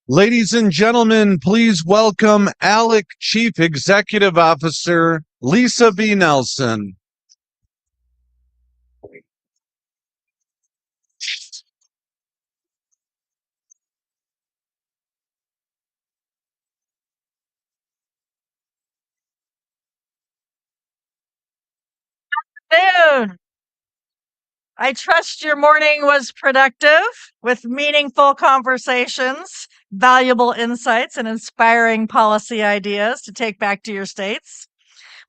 Ladies and gentlemen, please welcome ALEC Chief Executive Officer Lisa B. Nelson. I trust your morning was productive with meaningful conversations, valuable insights, and inspiring policy ideas to take back to your states.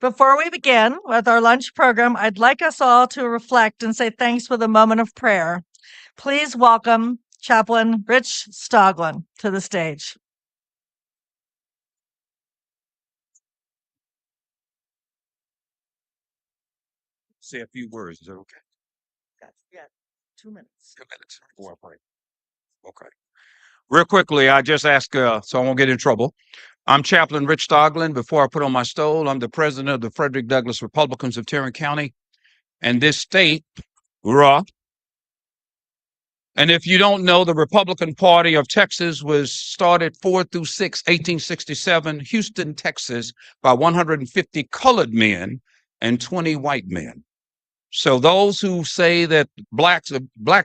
Before we begin with our lunch program, I'd like us all to reflect and say thanks with a moment of prayer. Please welcome Chaplain Rich Stoglin to the stage. Say a few words. Is that okay? Yeah, 2 minutes. 2 minutes before I pray. Okay. Real quickly, I just ask, so I won't get in trouble. I'm Chaplain Rich Stoglin. Before I put on my stole, I'm the president of the Frederick Douglass Republicans of Tarrant County and this state, raw. And if you don't know, the Republican Party of Texas was started 4 through 6, 1867, Houston, Texas, by 150 colored men and 20 white men. So those who say that black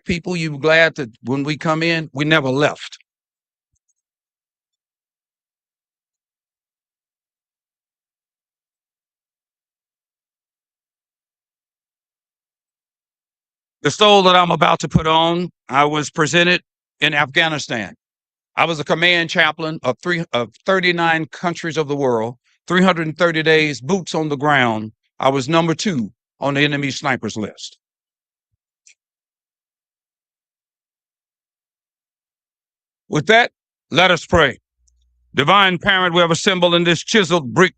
people, you're glad that when we come in, we never left. The stole that I'm about to put on, I was presented in Afghanistan. I was a command chaplain of 39 countries of the world, 330 days, boots on the ground. I was number 2 on the enemy snipers list. With that, let us pray. Divine Parent, we have assembled in this chiseled brick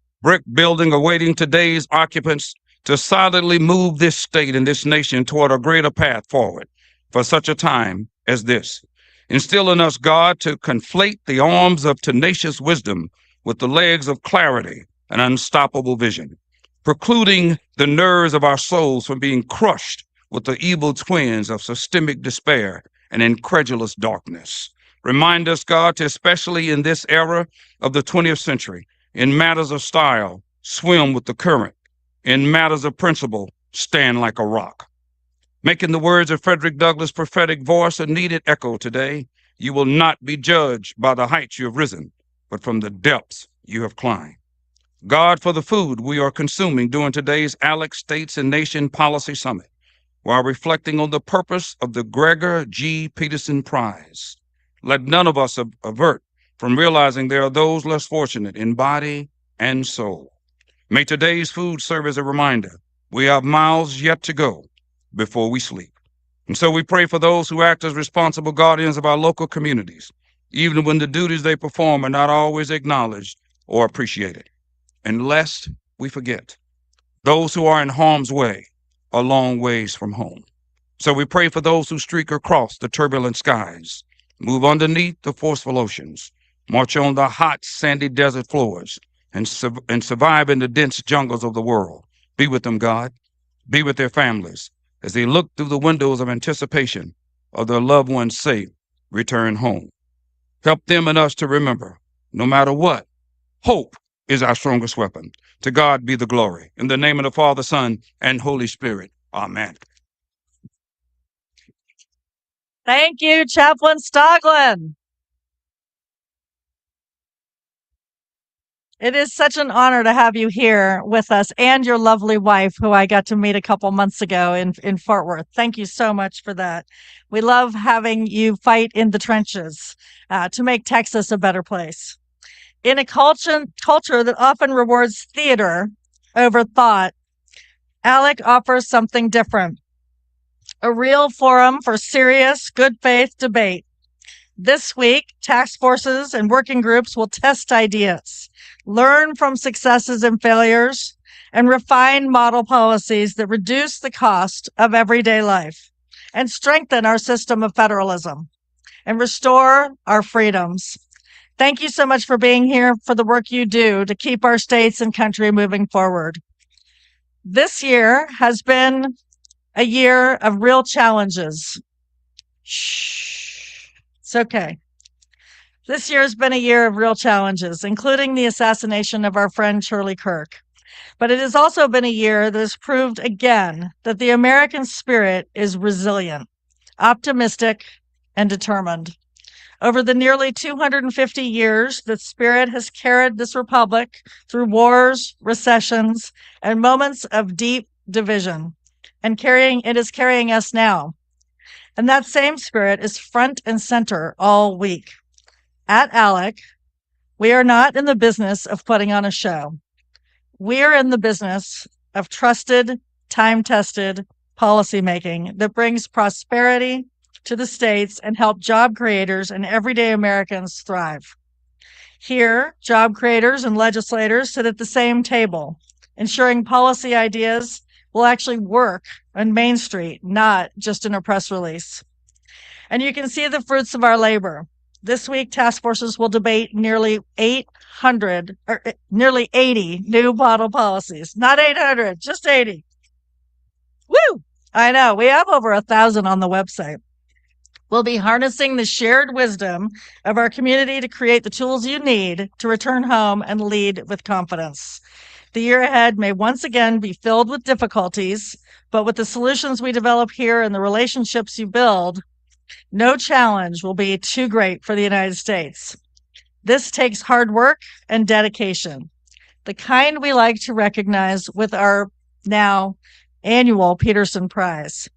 building awaiting today's occupants to solidly move this state and this nation toward a greater path forward for such a time as this. Instill in us, God, to conflate the arms of tenacious wisdom with the legs of clarity and unstoppable vision, precluding the nerves of our souls from being crushed with the evil twins of systemic despair and incredulous darkness. Remind us, God, to especially in this era of the 20th century, in matters of style, swim with the current. In matters of principle, stand like a rock. Making the words of Frederick Douglass' prophetic voice a needed echo today, you will not be judged by the heights you have risen, but from the depths you have climbed. God, for the food we are consuming during today's ALEC States and Nation Policy Summit, while reflecting on the purpose of the Gregor G. Peterson Prize. Let none of us avert from realizing there are those less fortunate in body and soul. May today's food serve as a reminder we have miles yet to go before we sleep. And so we pray for those who act as responsible guardians of our local communities, even when the duties they perform are not always acknowledged or appreciated. And lest we forget, those who are in harm's way are long ways from home. So we pray for those who streak across the turbulent skies, move underneath the forceful oceans, march on the hot, sandy desert floors, and survive in the dense jungles of the world. Be with them, God. Be with their families as they look through the windows of anticipation of their loved ones' safe return home. Help them and us to remember, no matter what, hope is our strongest weapon. To God be the glory. In the name of the Father, Son, and Holy Spirit. Amen. Thank you, Chaplain Stoglin. It is such an honor to have you here with us and your lovely wife, who I got to meet a couple months ago in Fort Worth. Thank you so much for that. We love having you fight in the trenches to make Texas a better place. In a culture that often rewards theater over thought, ALEC offers something different. A real forum for serious, good faith debate. This week, task forces and working groups will test ideas, learn from successes and failures, and refine model policies that reduce the cost of everyday life and strengthen our system of federalism and restore our freedoms. Thank you so much for being here, for the work you do to keep our states and country moving forward. This year has been a year of real challenges. Shh. It's okay. This year has been a year of real challenges, including the assassination of our friend Shirley Kirk. But it has also been a year that has proved again that the American spirit is resilient, optimistic, and determined. Over the nearly 250 years, the spirit has carried this republic through wars, recessions, and moments of deep division. and it is carrying us now. And that same spirit is front and center all week. At ALEC, we are not in the business of putting on a show. We are in the business of trusted, time-tested policymaking that brings prosperity to the states and help job creators and everyday Americans thrive. Here, job creators and legislators sit at the same table, ensuring policy ideas will actually work on Main Street, not just in a press release. And you can see the fruits of our labor. This week, task forces will debate nearly 80 new model policies. Not 800, just 80. Woo! I know, we have over 1,000 on the website. We'll be harnessing the shared wisdom of our community to create the tools you need to return home and lead with confidence. The year ahead may once again be filled with difficulties, but with the solutions we develop here and the relationships you build, no challenge will be too great for the United States. This takes hard work and dedication, the kind we like to recognize with our now annual Peterson Prize.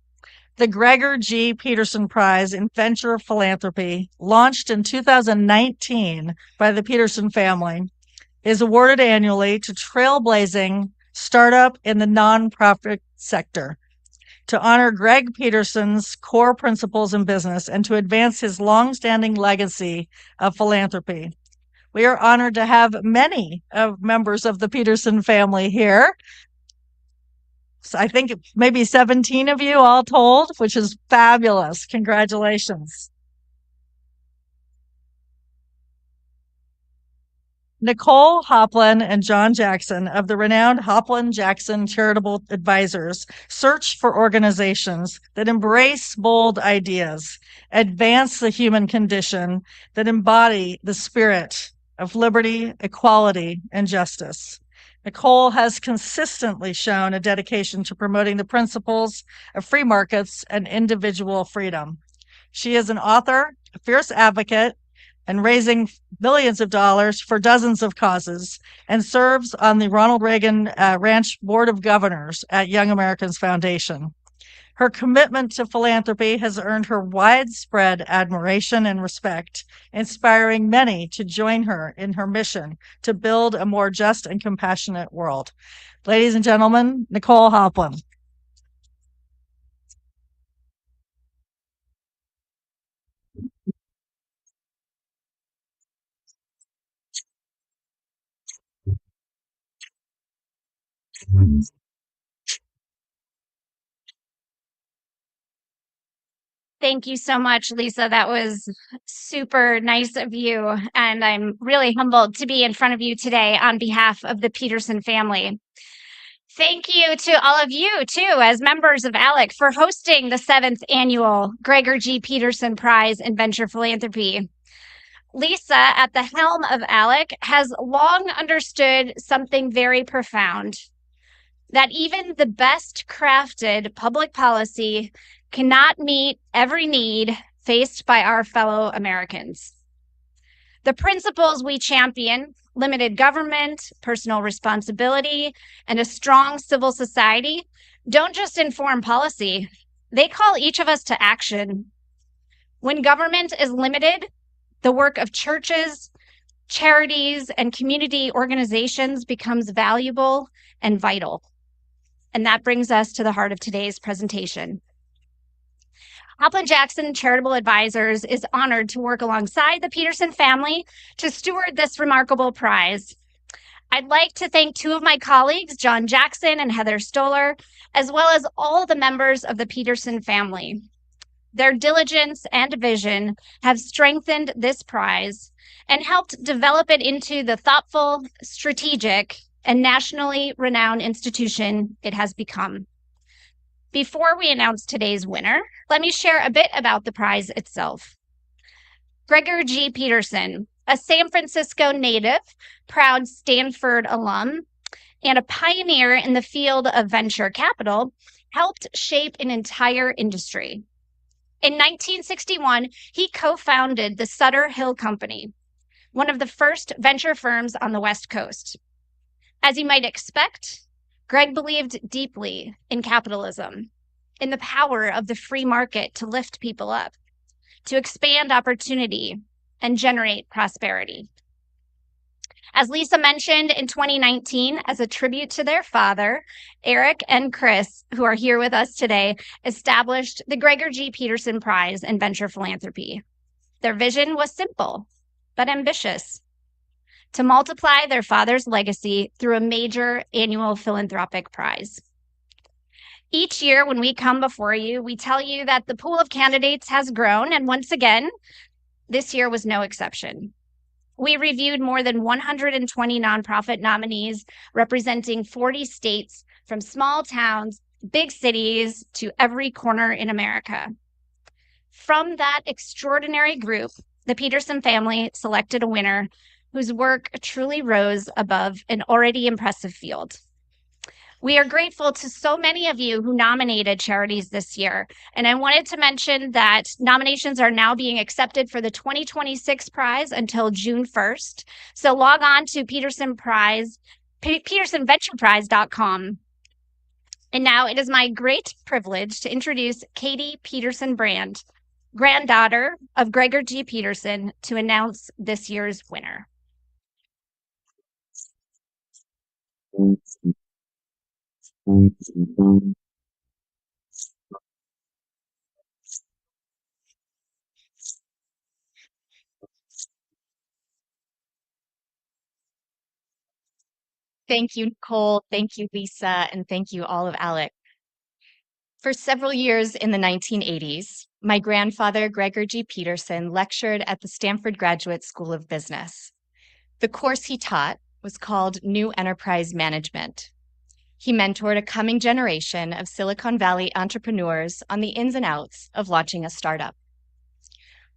The Gregor G. Peterson Prize in Venture Philanthropy, launched in 2019 by the Peterson family, is awarded annually to trailblazing startup in the nonprofit sector to honor Greg Peterson's core principles in business and to advance his longstanding legacy of philanthropy. We are honored to have many members of the Peterson family here. So I think maybe 17 of you all told, which is fabulous. Congratulations. Nicole Hoplin and John Jackson of the renowned Hoplin Jackson Charitable Advisors search for organizations that embrace bold ideas, advance the human condition, that embody the spirit of liberty, equality, and justice. Nicole has consistently shown a dedication to promoting the principles of free markets and individual freedom. She is an author, a fierce advocate, and raising billions of dollars for dozens of causes, and serves on the Ronald Reagan Ranch Board of Governors at Young Americans Foundation. Her commitment to philanthropy has earned her widespread admiration and respect, inspiring many to join her in her mission to build a more just and compassionate world. Ladies and gentlemen, Nicole Hoplin. Thank you so much, Lisa. That was super nice of you. And I'm really humbled to be in front of you today on behalf of the Peterson family. Thank you to all of you, too, as members of ALEC, for hosting the 7th annual Gregor G. Peterson Prize in Venture Philanthropy. Lisa, at the helm of ALEC, has long understood something very profound, that even the best crafted public policy cannot meet every need faced by our fellow Americans. The principles we champion, limited government, personal responsibility, and a strong civil society, don't just inform policy, they call each of us to action. When government is limited, the work of churches, charities, and community organizations becomes valuable and vital. And that brings us to the heart of today's presentation. Hoplin Jackson Charitable Advisors is honored to work alongside the Peterson family to steward this remarkable prize. I'd like to thank two of my colleagues, John Jackson and Heather Stoller, as well as all the members of the Peterson family. Their diligence and vision have strengthened this prize and helped develop it into the thoughtful, strategic, and nationally renowned institution it has become. Before we announce today's winner, let me share a bit about the prize itself. Gregor G. Peterson, a San Francisco native, proud Stanford alum, and a pioneer in the field of venture capital, helped shape an entire industry. In 1961, he co-founded the Sutter Hill Company, one of the first venture firms on the West Coast. As you might expect, Greg believed deeply in capitalism in the power of the free market to lift people up, to expand opportunity and generate prosperity. As Lisa mentioned, in 2019, as a tribute to their father, Eric and Chris, who are here with us today, established the Gregor G. Peterson Prize in Venture Philanthropy. Their vision was simple, but ambitious: to multiply their father's legacy through a major annual philanthropic prize. Each year when we come before you, we tell you that the pool of candidates has grown, and once again, this year was no exception. We reviewed more than 120 nonprofit nominees representing 40 states, from small towns, big cities, to every corner in America. From that extraordinary group, the Peterson family selected a winner whose work truly rose above an already impressive field. We are grateful to so many of you who nominated charities this year. And I wanted to mention that nominations are now being accepted for the 2026 prize until June 1st. So log on to petersonventureprize.com. And now it is my great privilege to introduce Katie Peterson Brand, granddaughter of Gregor G. Peterson, to announce this year's winner. Thank you, Nicole. Thank you, Lisa. And thank you, all of ALEC. For several years in the 1980s, my grandfather, Gregor G. Peterson, lectured at the Stanford Graduate School of Business. The course he taught was called New Enterprise Management. He mentored a coming generation of Silicon Valley entrepreneurs on the ins and outs of launching a startup.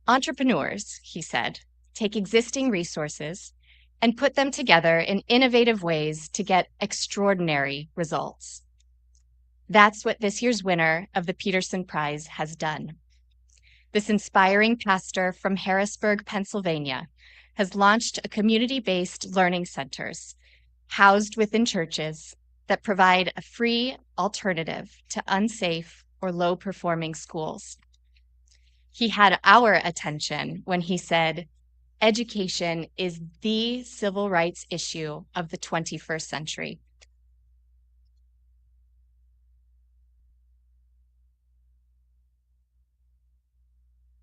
Entrepreneurs, he said, take existing resources and put them together in innovative ways to get extraordinary results. That's what this year's winner of the Peterson Prize has done. This inspiring pastor from Harrisburg, Pennsylvania, has launched a community-based learning centers housed within churches that provide a free alternative to unsafe or low-performing schools. He had our attention when he said, education is the civil rights issue of the 21st century.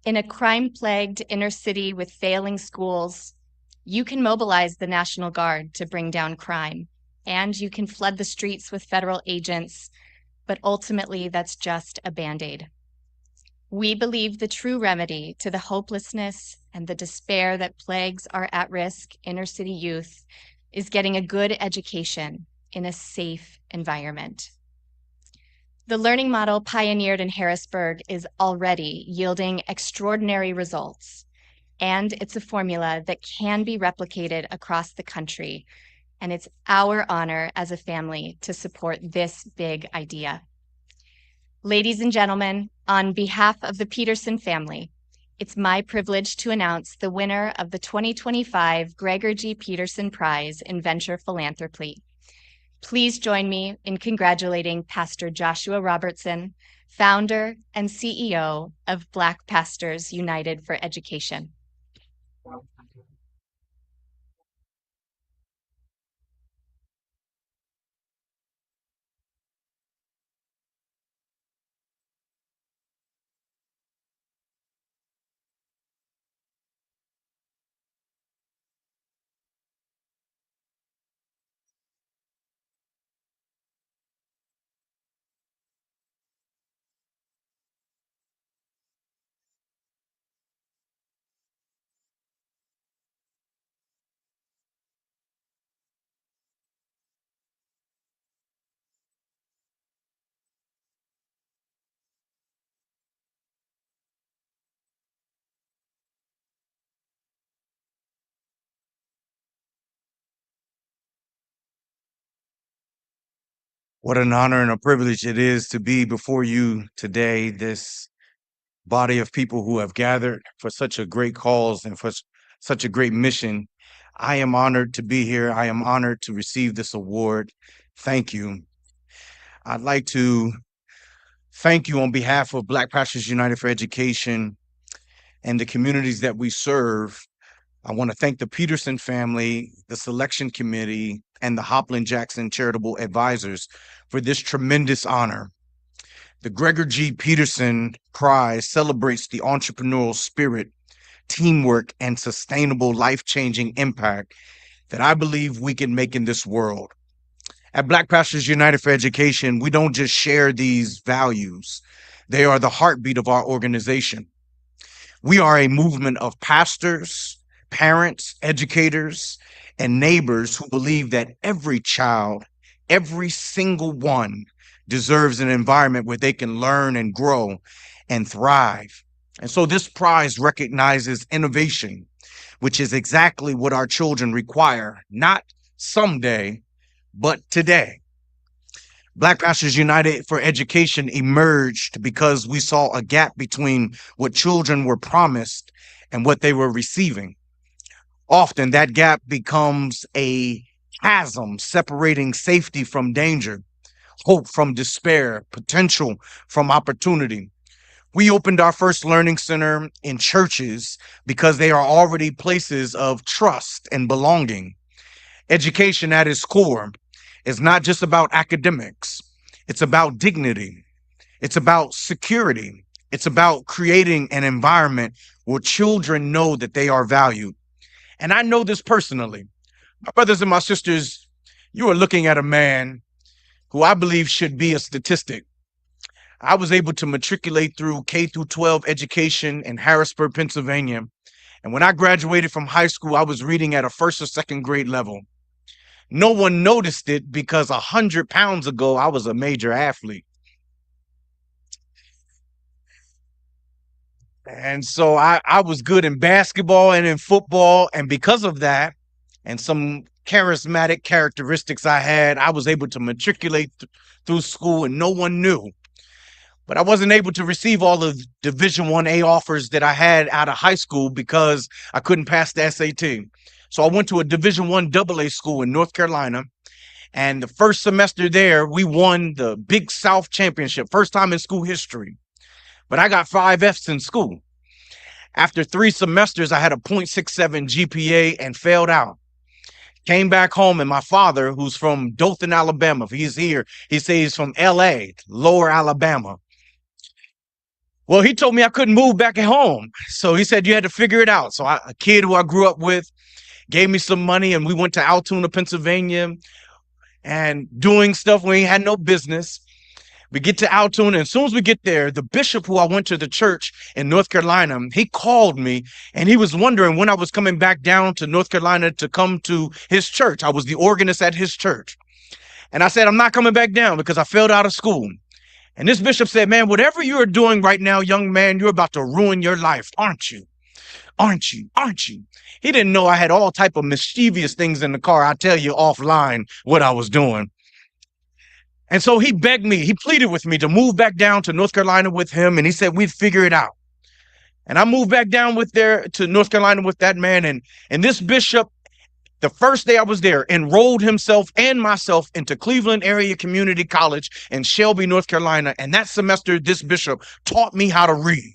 In a crime-plagued inner city with failing schools, you can mobilize the National Guard to bring down crime, and you can flood the streets with federal agents, but ultimately that's just a Band-Aid. We believe the true remedy to the hopelessness and the despair that plagues our at-risk inner city youth is getting a good education in a safe environment. The learning model pioneered in Harrisburg is already yielding extraordinary results, and it's a formula that can be replicated across the country, and it's our honor as a family to support this big idea. Ladies and gentlemen, on behalf of the Peterson family, it's my privilege to announce the winner of the 2025 Gregor G. Peterson Prize in Venture Philanthropy. Please join me in congratulating Pastor Joshua Robertson, founder and CEO of Black Pastors United for Education. What an honor and a privilege it is to be before you today, this body of people who have gathered for such a great cause and for such a great mission. I am honored to be here. I am honored to receive this award. Thank you. I'd like to thank you on behalf of Black Pastors United for Education and the communities that we serve. I want to thank the Peterson family, the selection committee, and the Hopland Jackson Charitable Advisors for this tremendous honor. The Gregor G. Peterson Prize celebrates the entrepreneurial spirit, teamwork, and sustainable life-changing impact that I believe we can make in this world. At Black Pastors United for Education, we don't just share these values. They are the heartbeat of our organization. We are a movement of pastors, parents, educators, and neighbors who believe that every child, every single one, deserves an environment where they can learn and grow and thrive. And so this prize recognizes innovation, which is exactly what our children require, not someday, but today. Black Pastors United for Education emerged because we saw a gap between what children were promised and what they were receiving. Often that gap becomes a chasm separating safety from danger, hope from despair, potential from opportunity. We opened our first learning center in churches because they are already places of trust and belonging. Education at its core is not just about academics. It's about dignity. It's about security. It's about creating an environment where children know that they are valued. And I know this personally. My brothers and my sisters, you are looking at a man who I believe should be a statistic. I was able to matriculate through K through 12 education in Harrisburg, Pennsylvania. And when I graduated from high school, I was reading at a first or second grade level. No one noticed it because 100 pounds ago, I was a major athlete. And so I was good in basketball and in football. And because of that, and some charismatic characteristics I had, I was able to matriculate through school and no one knew. But I wasn't able to receive all of Division 1A offers that I had out of high school because I couldn't pass the SAT. So I went to a Division 1 AA school in North Carolina. And the first semester there, we won the Big South Championship, first time in school history. But I got 5 Fs in school. After 3 semesters, I had a 0.67 GPA and failed out. Came back home, and my father, who's from Dothan, Alabama, he's here. He says he's from LA, Lower Alabama. Well, he told me I couldn't move back at home. So he said you had to figure it out. So a kid who I grew up with gave me some money, and we went to Altoona, Pennsylvania, and doing stuff we had no business. We get to Altoona, and as soon as we get there, the bishop who I went to the church in North Carolina, he called me, and he was wondering when I was coming back down to North Carolina to come to his church. I was the organist at his church. And I said, I'm not coming back down because I failed out of school. And this bishop said, man, whatever you are doing right now, young man, you're about to ruin your life, aren't you? Aren't you? Aren't you? He didn't know I had all type of mischievous things in the car. I'll tell you offline what I was doing. And so he begged me, he pleaded with me to move back down to North Carolina with him. And he said, we'd figure it out. And I moved back down to North Carolina with that man. And this bishop, the first day I was there, enrolled himself and myself into Cleveland Area Community College in Shelby, North Carolina. And that semester, this bishop taught me how to read.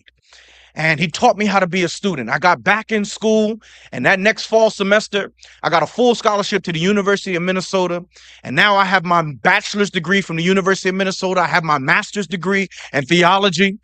And he taught me how to be a student. I got back in school, and that next fall semester, I got a full scholarship to the University of Minnesota. And now I have my bachelor's degree from the University of Minnesota. I have my master's degree in theology.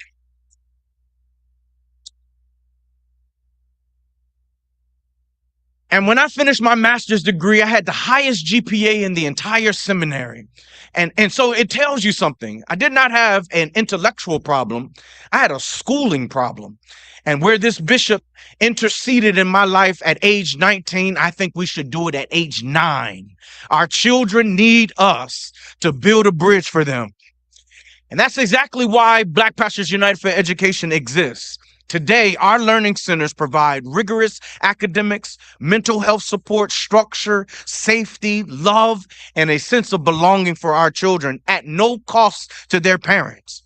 And when I finished my master's degree, I had the highest GPA in the entire seminary. And so it tells you something. I did not have an intellectual problem. I had a schooling problem. And where this bishop interceded in my life at age 19, I think we should do it at age 9. Our children need us to build a bridge for them. And that's exactly why Black Pastors United for Education exists. Today, our learning centers provide rigorous academics, mental health support, structure, safety, love, and a sense of belonging for our children at no cost to their parents.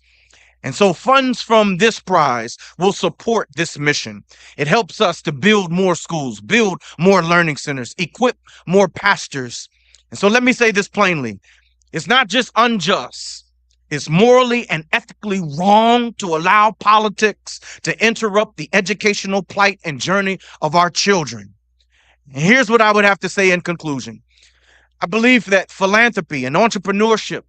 And so funds from this prize will support this mission. It helps us to build more schools, build more learning centers, equip more pastors. And so let me say this plainly. It's not just unjust. It's morally and ethically wrong to allow politics to interrupt the educational plight and journey of our children. And here's what I would have to say in conclusion. I believe that philanthropy and entrepreneurship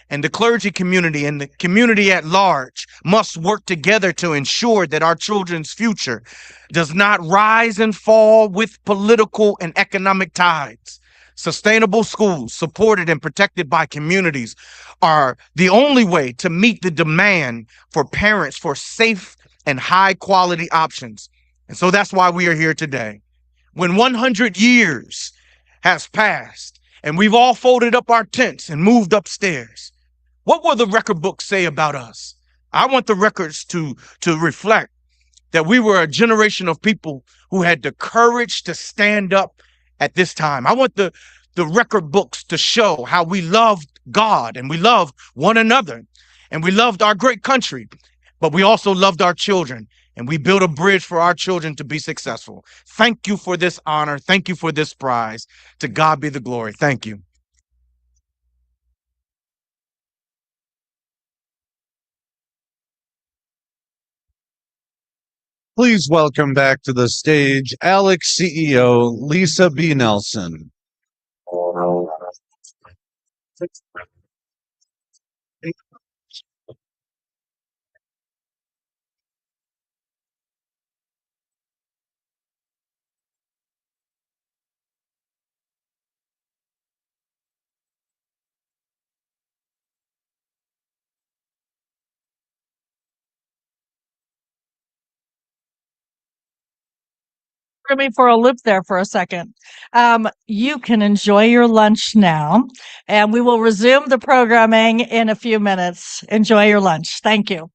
and the clergy community and the community at large must work together to ensure that our children's future does not rise and fall with political and economic tides. Sustainable schools, supported and protected by communities, are the only way to meet the demand for parents for safe and high quality options. And so that's why we are here today. When 100 years has passed and we've all folded up our tents and moved upstairs, what will the record books say about us? I want the records to reflect that we were a generation of people who had the courage to stand up at this time. I want the record books to show how we loved God and we loved one another and we loved our great country, but we also loved our children and we built a bridge for our children to be successful. Thank you for this honor. Thank you for this prize. To God be the glory. Thank you. Please welcome back to the stage ALEC CEO Lisa B. Nelson. Threw me for a loop there for a second. You can enjoy your lunch now, and we will resume the programming in a few minutes. Enjoy your lunch. Thank you.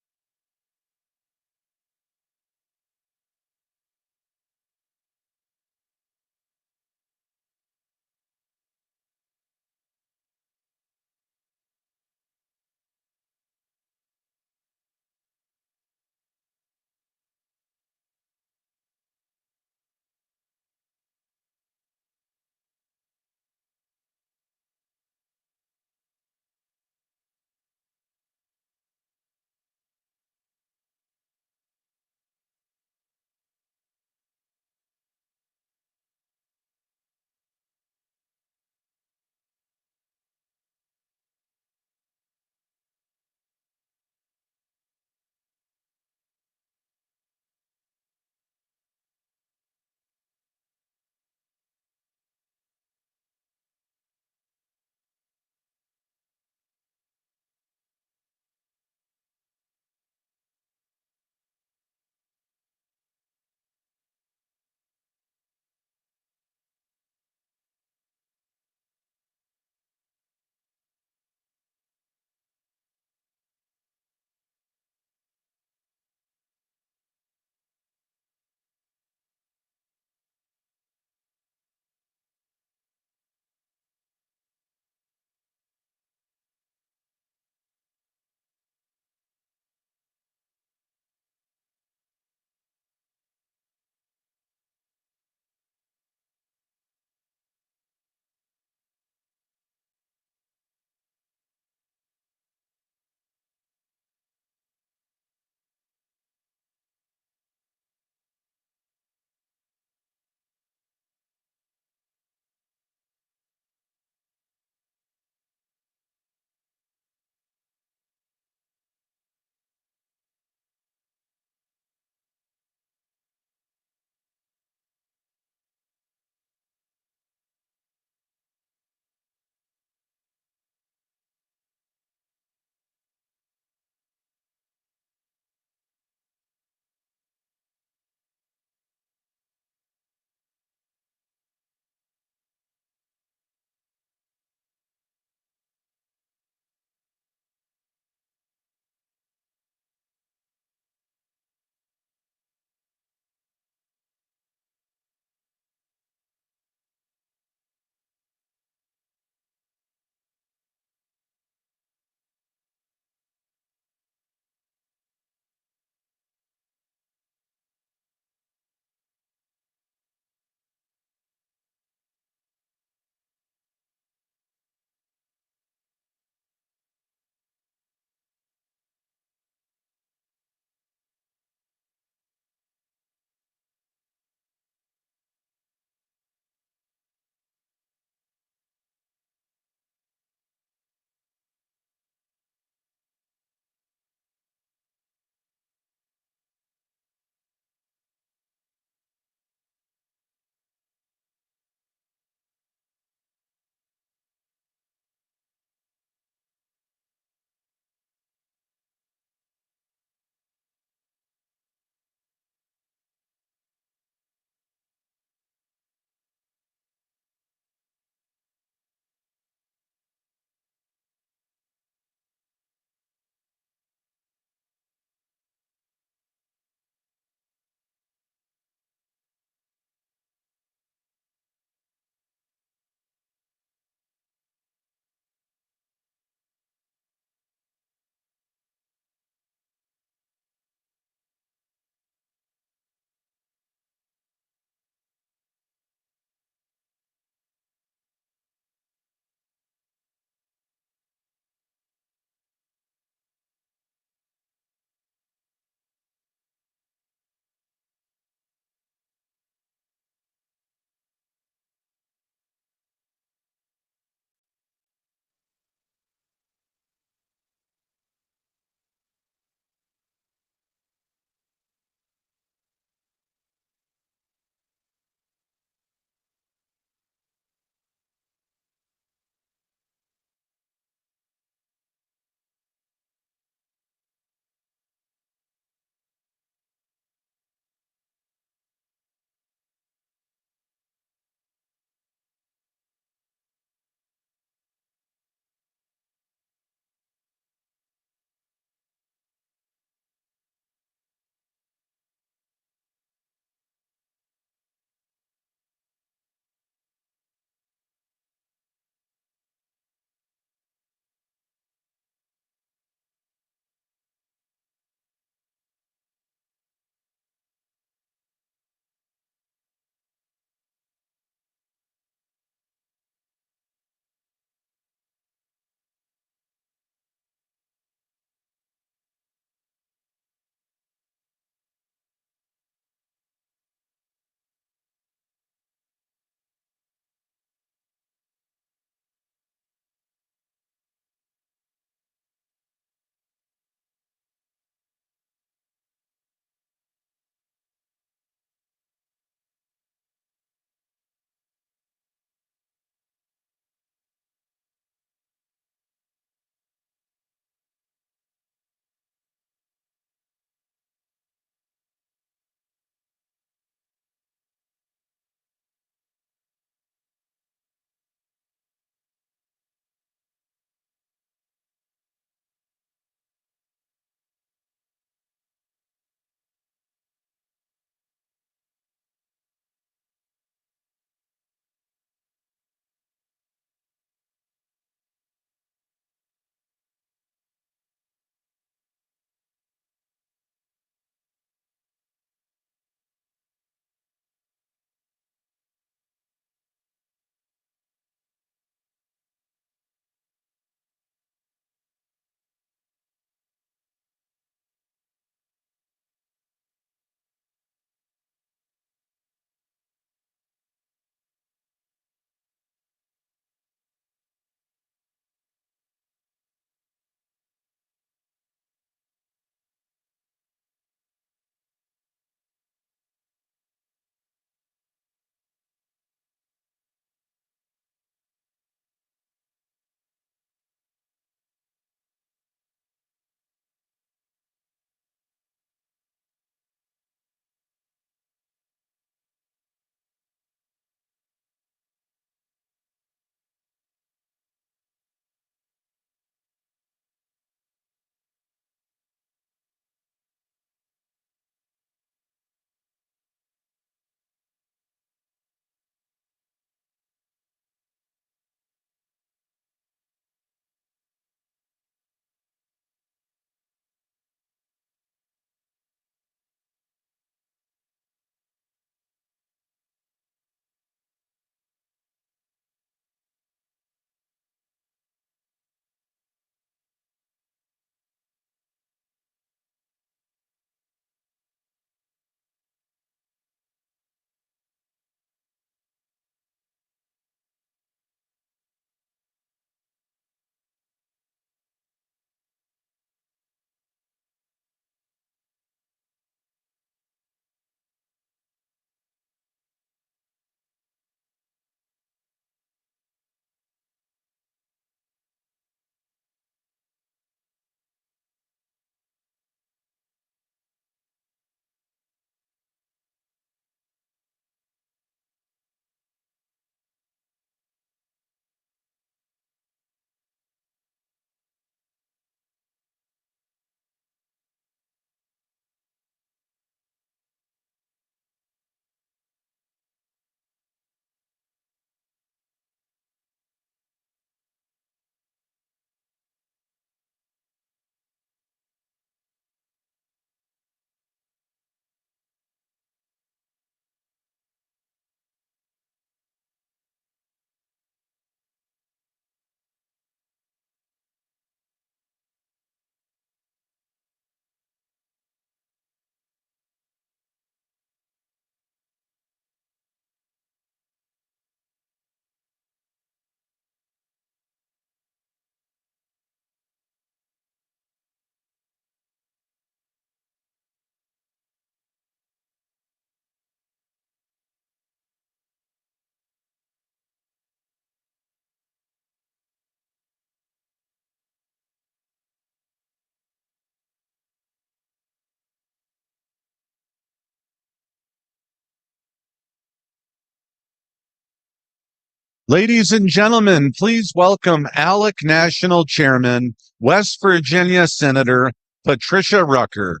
Ladies and gentlemen, please welcome ALEC National Chairman, West Virginia Senator Patricia Rucker.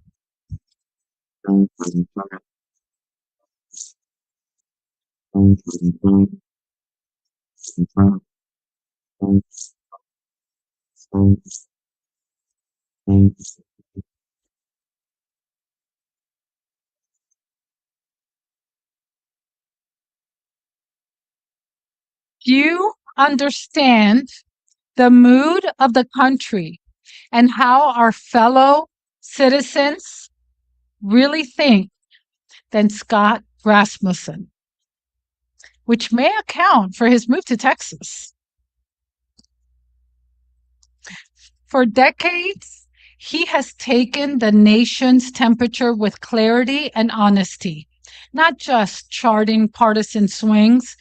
Do you understand the mood of the country and how our fellow citizens really think than Scott Rasmussen, which may account for his move to Texas? For decades, he has taken the nation's temperature with clarity and honesty, not just charting partisan swings,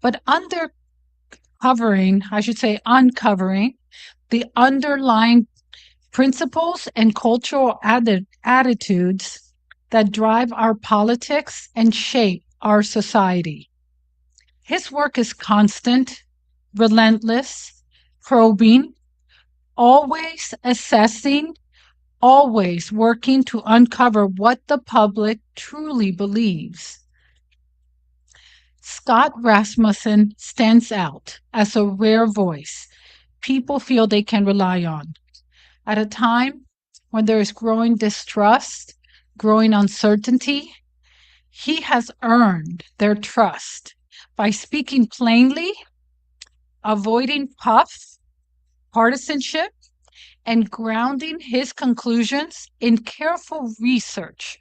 but uncovering the underlying principles and cultural attitudes that drive our politics and shape our society. His work is constant, relentless, probing, always assessing, always working to uncover what the public truly believes. Scott Rasmussen stands out as a rare voice people feel they can rely on. At a time when there is growing distrust, growing uncertainty, he has earned their trust by speaking plainly, avoiding partisanship, and grounding his conclusions in careful research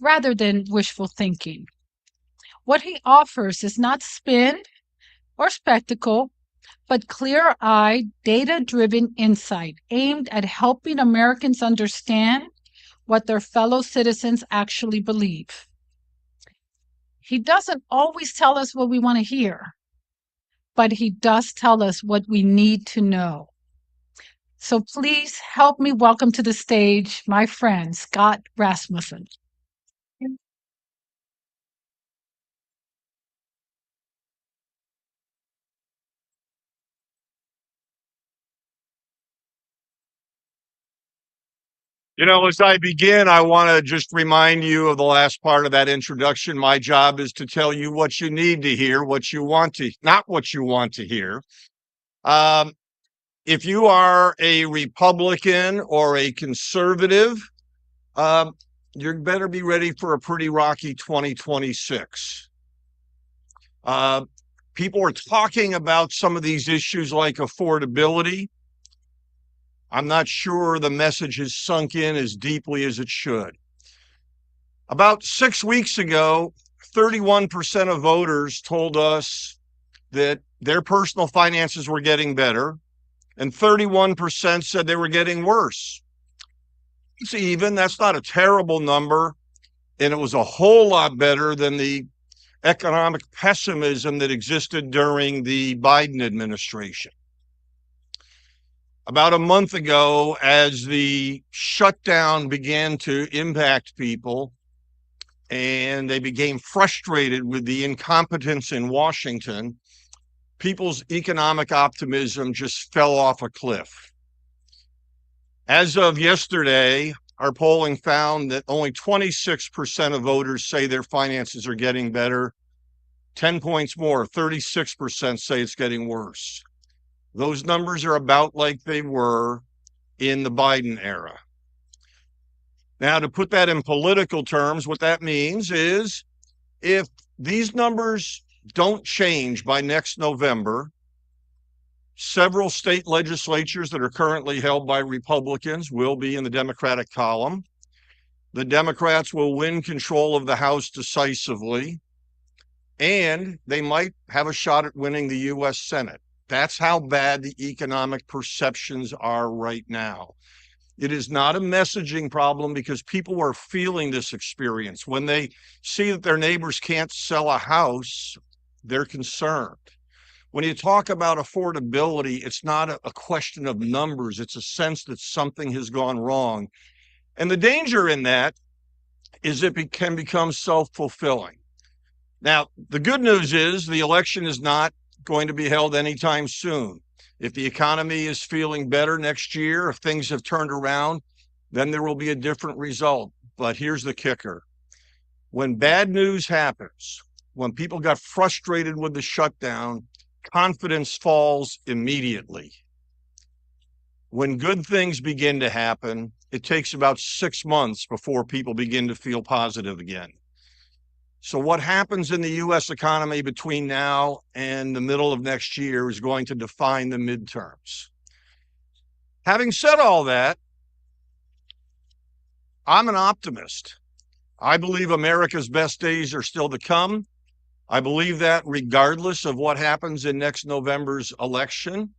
rather than wishful thinking. What he offers is not spin or spectacle, but clear-eyed, data-driven insight aimed at helping Americans understand what their fellow citizens actually believe. He doesn't always tell us what we want to hear, but he does tell us what we need to know. So please help me welcome to the stage my friend, Scott Rasmussen. You know, as I begin, I want to just remind you of the last part of that introduction. My job is to tell you what you need to hear, what you want to, not what you want to hear. If you are a Republican or a conservative, you better be ready for a pretty rocky 2026. People are talking about some of these issues like affordability. I'm not sure the message has sunk in as deeply as it should. About 6 weeks ago, 31% of voters told us that their personal finances were getting better, and 31% said they were getting worse. It's even, that's not a terrible number, and it was a whole lot better than the economic pessimism that existed during the Biden administration. About a month ago, as the shutdown began to impact people and they became frustrated with the incompetence in Washington, people's economic optimism just fell off a cliff. As of yesterday, our polling found that only 26% of voters say their finances are getting better. 10 points more, 36% say it's getting worse. Those numbers are about like they were in the Biden era. Now, to put that in political terms, what that means is if these numbers don't change by next November, several state legislatures that are currently held by Republicans will be in the Democratic column. The Democrats will win control of the House decisively, and they might have a shot at winning the U.S. Senate. That's how bad the economic perceptions are right now. It is not a messaging problem because people are feeling this experience. When they see that their neighbors can't sell a house, they're concerned. When you talk about affordability, it's not a question of numbers. It's a sense that something has gone wrong. And the danger in that is it can become self-fulfilling. Now, the good news is the election is not going to be held anytime soon. If the economy is feeling better next year, if things have turned around, then there will be a different result. But here's the kicker. When bad news happens, when people got frustrated with the shutdown, confidence falls immediately. When good things begin to happen, it takes about 6 months before people begin to feel positive again. So what happens in the U.S. economy between now and the middle of next year is going to define the midterms. Having said all that, I'm an optimist. I believe America's best days are still to come. I believe that regardless of what happens in next November's election.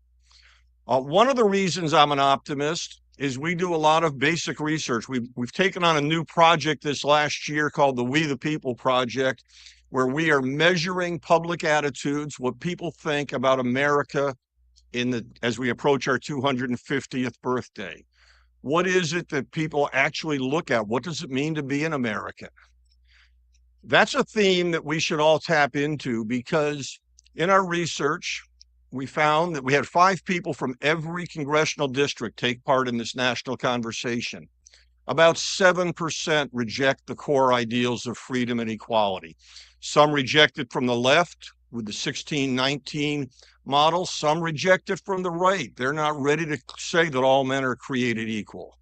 One of the reasons I'm an optimist is we do a lot of basic research. We've taken on a new project this last year called the We the People Project, where we are measuring public attitudes, what people think about America as we approach our 250th birthday. What is it that people actually look at? What does it mean to be an American? That's a theme that we should all tap into, because in our research, we found that we had 5 people from every congressional district take part in this national conversation. About 7% reject the core ideals of freedom and equality. Some reject it from the left with the 1619 model. Some reject it from the right. They're not ready to say that all men are created equal.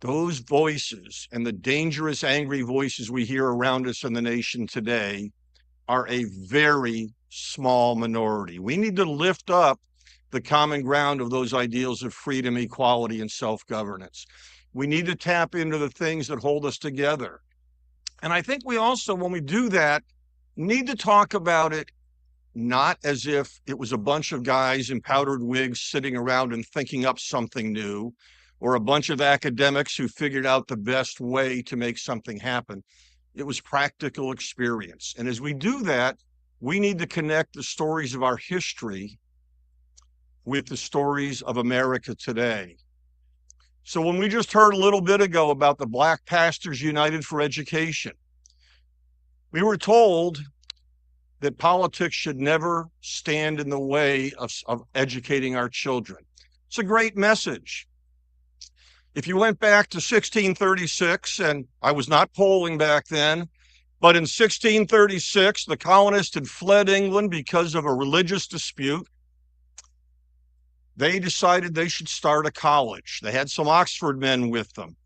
Those voices and the dangerous, angry voices we hear around us in the nation today are a very small minority. We need to lift up the common ground of those ideals of freedom, equality, and self-governance. We need to tap into the things that hold us together. And I think we also, when we do that, need to talk about it not as if it was a bunch of guys in powdered wigs sitting around and thinking up something new, or a bunch of academics who figured out the best way to make something happen. It was practical experience. And as we do that, we need to connect the stories of our history with the stories of America today. So when we just heard a little bit ago about the Black Pastors United for Education, we were told that politics should never stand in the way of educating our children. It's a great message. If you went back to 1636, and I was not polling back then, but in 1636, the colonists had fled England because of a religious dispute. They decided they should start a college. They had some Oxford men with them.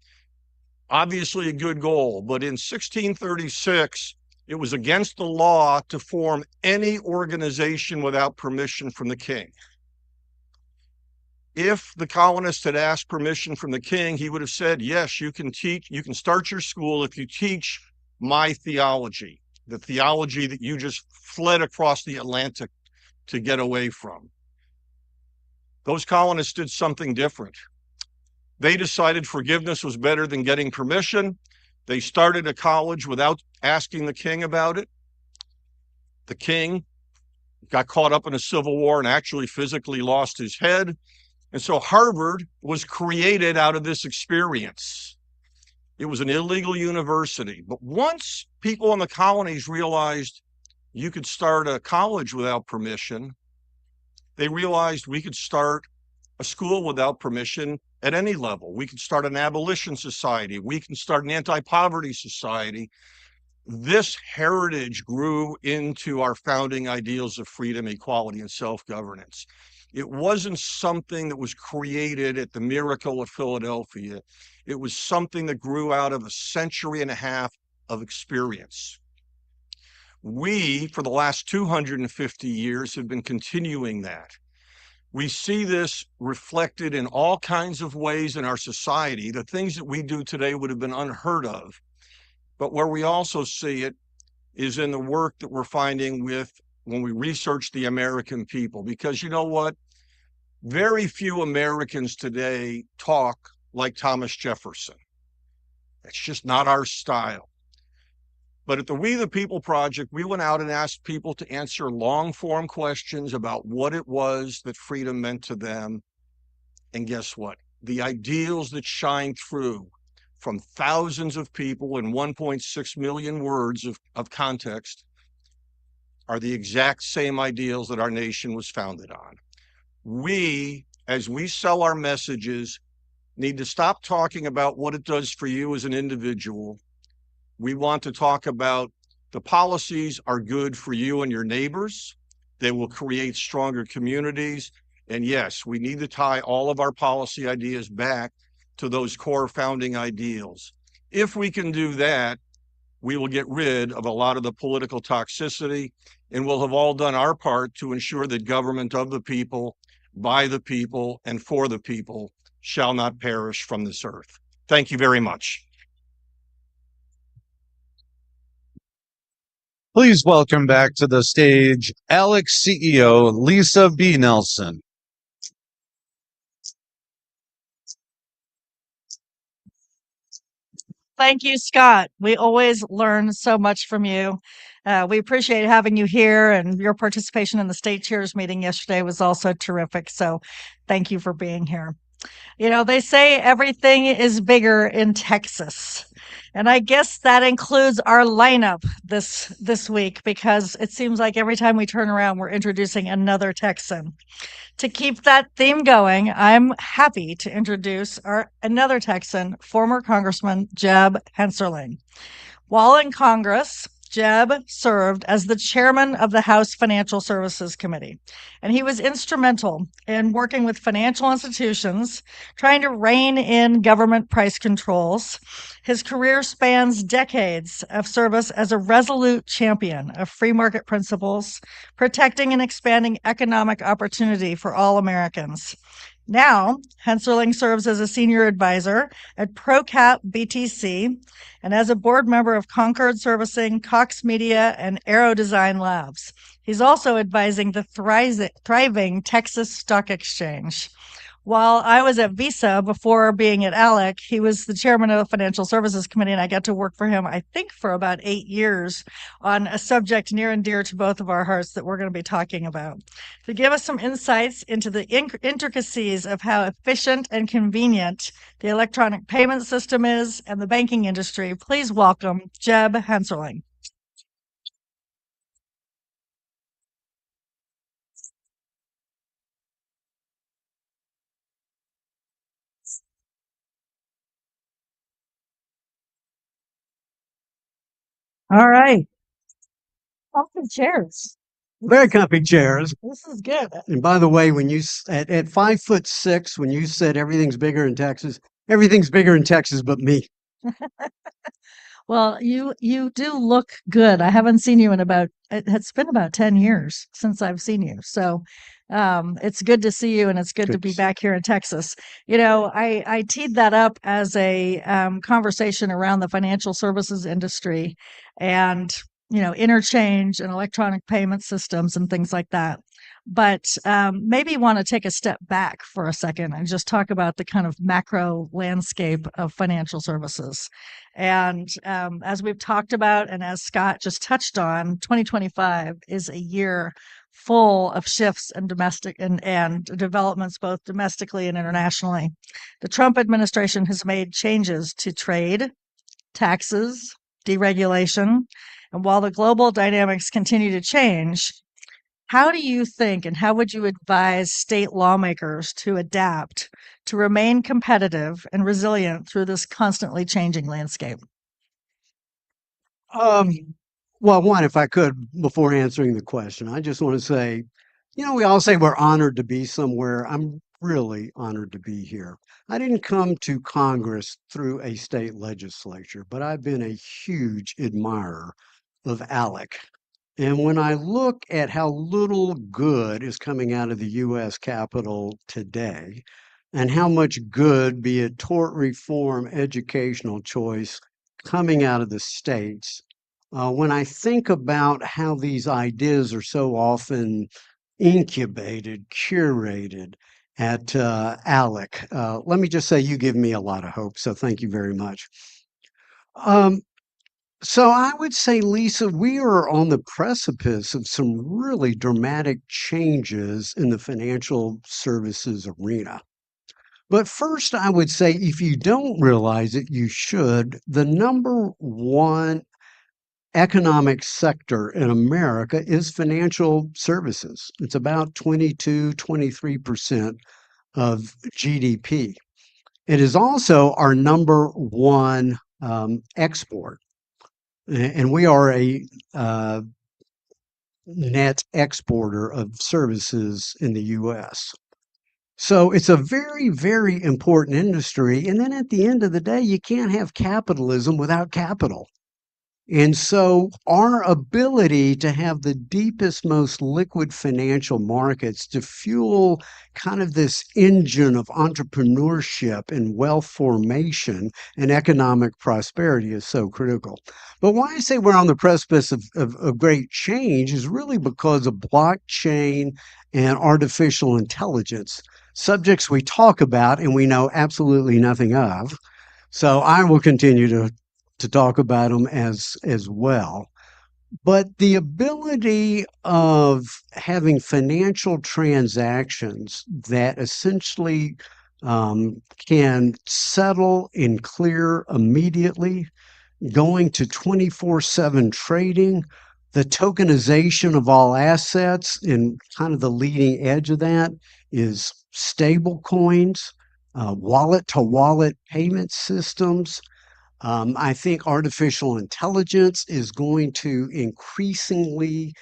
Obviously a good goal, but in 1636, it was against the law to form any organization without permission from the king. If the colonists had asked permission from the king, he would have said, yes, you can start your school if you teach my theology, the theology that you just fled across the Atlantic to get away from. Those colonists did something different. They decided forgiveness was better than getting permission. They started a college without asking the king about it. The king got caught up in a civil war and actually physically lost his head. And so Harvard was created out of this experience. It was an illegal university. But once people in the colonies realized you could start a college without permission, they realized we could start a school without permission at any level. We could start an abolition society. We can start an anti-poverty society. This heritage grew into our founding ideals of freedom, equality, and self-governance. It wasn't something that was created at the Miracle of Philadelphia. It was something that grew out of a century and a half of experience. We, for the last 250 years, have been continuing that. We see this reflected in all kinds of ways in our society. The things that we do today would have been unheard of. But where we also see it is in the work that we're finding when we research the American people. Because you know what? Very few Americans today talk like Thomas Jefferson. It's just not our style. But at the We the People Project, we went out and asked people to answer long-form questions about what it was that freedom meant to them. And guess what? The ideals that shine through from thousands of people in 1.6 million words of context are the exact same ideals that our nation was founded on. We, as we sell our messages, need to stop talking about what it does for you as an individual. We want to talk about the policies are good for you and your neighbors. They will create stronger communities. And yes, we need to tie all of our policy ideas back to those core founding ideals. If we can do that, we will get rid of a lot of the political toxicity, and we'll have all done our part to ensure that government of the people, by the people, and for the people shall not perish from this earth. Thank you very much. Please welcome back to the stage ALEC CEO Lisa B. Nelson. Thank you, Scott. We always learn so much from you. We appreciate having you here, and your participation in the state chairs meeting yesterday was also terrific. So thank you for being here. You know, they say everything is bigger in Texas. And I guess that includes our lineup this week, because it seems like every time we turn around, we're introducing another Texan. To keep that theme going, I'm happy to introduce another Texan, former Congressman Jeb Hensarling. While in Congress, Jeb served as the chairman of the House Financial Services Committee, and he was instrumental in working with financial institutions, trying to rein in government price controls. His career spans decades of service as a resolute champion of free market principles, protecting and expanding economic opportunity for all Americans. Now, Hensarling serves as a senior advisor at ProCap BTC and as a board member of Concord Servicing, Cox Media, and Aero Design Labs. He's also advising the thriving Texas Stock Exchange. While I was at Visa before being at ALEC, he was the chairman of the Financial Services Committee, and I got to work for him, I think, for about 8 years on a subject near and dear to both of our hearts that we're going to be talking about. To give us some insights into the intricacies of how efficient and convenient the electronic payment system is and the banking industry, please welcome Jeb Hensarling. All right. Comfy chairs. Very comfy chairs. This is good. And by the way, when you at 5'6", when you said everything's bigger in Texas, everything's bigger in Texas but me. Well, you do look good. I haven't seen you in it's been about 10 years since I've seen you. So it's good to see you, and it's good to be back here in Texas. You know, I teed that up as a conversation around the financial services industry and, you know, interchange and electronic payment systems and things like that. But maybe want to take a step back for a second and just talk about the kind of macro landscape of financial services. And as we've talked about, and as Scott just touched on, 2025 is a year full of shifts and domestic and developments, both domestically and internationally. The Trump administration has made changes to trade, taxes, deregulation, and while the global dynamics continue to change, how do you think, and how would you advise state lawmakers to adapt to remain competitive and resilient through this constantly changing landscape? Well, one, if I could, before answering the question, I just want to say, you know, we all say we're honored to be somewhere. I'm really honored to be here. I didn't come to Congress through a state legislature, but I've been a huge admirer of ALEC. And when I look at how little good is coming out of the U.S. Capitol today, and how much good, be it tort reform, educational choice, coming out of the states, when I think about how these ideas are so often incubated, curated at ALEC, let me just say you give me a lot of hope. So thank you very much. So I would say, Lisa, we are on the precipice of some really dramatic changes in the financial services arena. But first, I would say, if you don't realize it, you should. The number one economic sector in America is financial services. It's about 22-23% of GDP. It is also our number one export, and we are a net exporter of services in the U.S. So it's a very, very important industry. And then at the end of the day, you can't have capitalism without capital. And so our ability to have the deepest, most liquid financial markets to fuel kind of this engine of entrepreneurship and wealth formation and economic prosperity is so critical. But why I say we're on the precipice of great change is really because of blockchain and artificial intelligence, subjects we talk about and we know absolutely nothing of. So I will continue to talk about them as well. But the ability of having financial transactions that essentially can settle and clear immediately, going to 24/7 trading, the tokenization of all assets, and kind of the leading edge of that is stable coins, wallet to wallet payment systems. I think artificial intelligence is going to increasingly